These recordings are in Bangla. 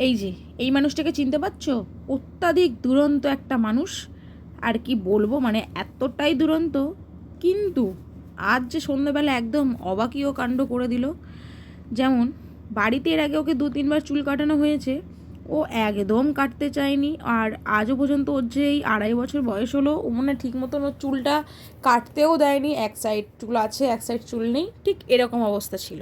এই যে এই মানুষটাকে চিনতে পারছো? অত্যাধিক দুরন্ত একটা মানুষ। আর কি বলবো, মানে এতটাই দুরন্ত। কিন্তু আজ যে সন্ধ্যাবেলা একদম অবাকীয় কাণ্ড করে দিল। যেমন বাড়িতে এর আগে ওকে 2-3 বার চুল কাটানো হয়েছে, ও একদম কাটতে চায়নি। আর আজও পর্যন্ত ওর যে এই 2.5 বছর বয়স হলো, ও মনে ঠিক মতন ওর চুলটা কাটতেও দেয়নি। এক সাইড চুল আছে, এক সাইড চুল নেই, ঠিক এরকম অবস্থা ছিল।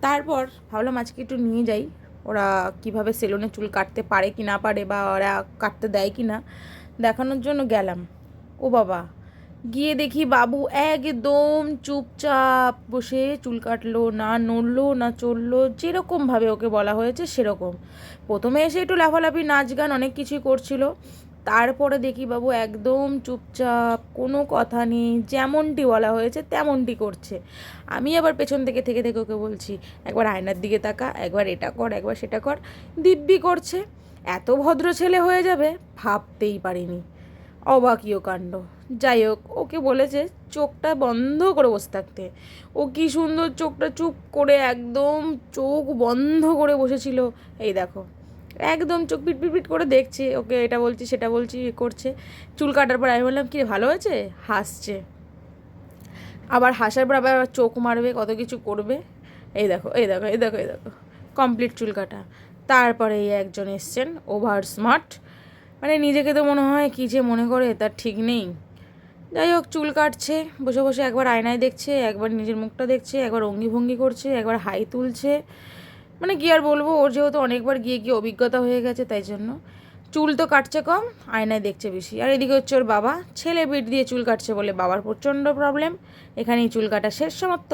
তারপর ভাবলাম আজকে একটু নিয়ে যাই, ওরা কিভাবে সেলুনে চুল কাটতে পারে কি না পারে, বা ওরা কাটতে দেয় কি না, দেখানোর জন্য গেলাম। ও বাবা, গিয়ে দেখি বাবু একদম চুপচাপ বসে চুল কাটলো না, নড়লো না, চললো, যেরকমভাবে ওকে বলা হয়েছে সেরকম। প্রথমে এসে একটু লাফালাফি, নাচ গান অনেক কিছুই করছিল। তারপরে দেখি বাবু একদম চুপচাপ, কোনো কথা নেই, যেমনটি বলা হয়েছে তেমনটি করছে। আমি আবার পেছন থেকে থেকে থেকে ওকে বলছি, একবার আয়নার দিকে তাকা, একবার এটা কর, একবার সেটা কর। দিব্যি করছে। এত ভদ্র ছেলে হয়ে যাবে ভাবতেই পারিনি। অবাকীয় কাণ্ড। যাই হোক, ওকে বলেছে চোখটা বন্ধ করে বসে থাকতে। ও কি সুন্দর চোখটা চুপ করে একদম চোখ বন্ধ করে বসেছিল। এই দেখো, একদম চোখ পিট পিট পিট করে দেখছে, ওকে এটা বলছি সেটা বলছি করছে। চুল কাটার পর আমি বললাম, কি রে ভালো হয়েছে? হাসছে। আবার হাসার পর আবার চোখ মারবে, কত কিছু করবে। এই দেখো, এই দেখো, এই দেখো, এই দেখো, কমপ্লিট চুল কাটা। তারপরে এই একজন এসছেন ওভার স্মার্ট, মানে নিজেকে তো মনে হয় কী যে মনে করে তার ঠিক নেই। যাই হোক, চুল কাটছে বসে বসে, একবার আয়নায় দেখছে, একবার নিজের মুখটা দেখছে, একবার অঙ্গি ভঙ্গি করছে, একবার হাই তুলছে। মানে কী আর বলবো, ওর যেহেতু অনেকবার গিয়ে গিয়ে অভিজ্ঞতা হয়ে গেছে, তাই জন্য চুল তো কাটছে কম, আয়নায় দেখছে বেশি। আর এদিকে হচ্ছে ওর বাবা, ছেলে বিট দিয়ে চুল কাটছে বলে বাবার প্রচণ্ড প্রবলেম। এখানেই চুল কাটা শেষ, সমাপ্ত।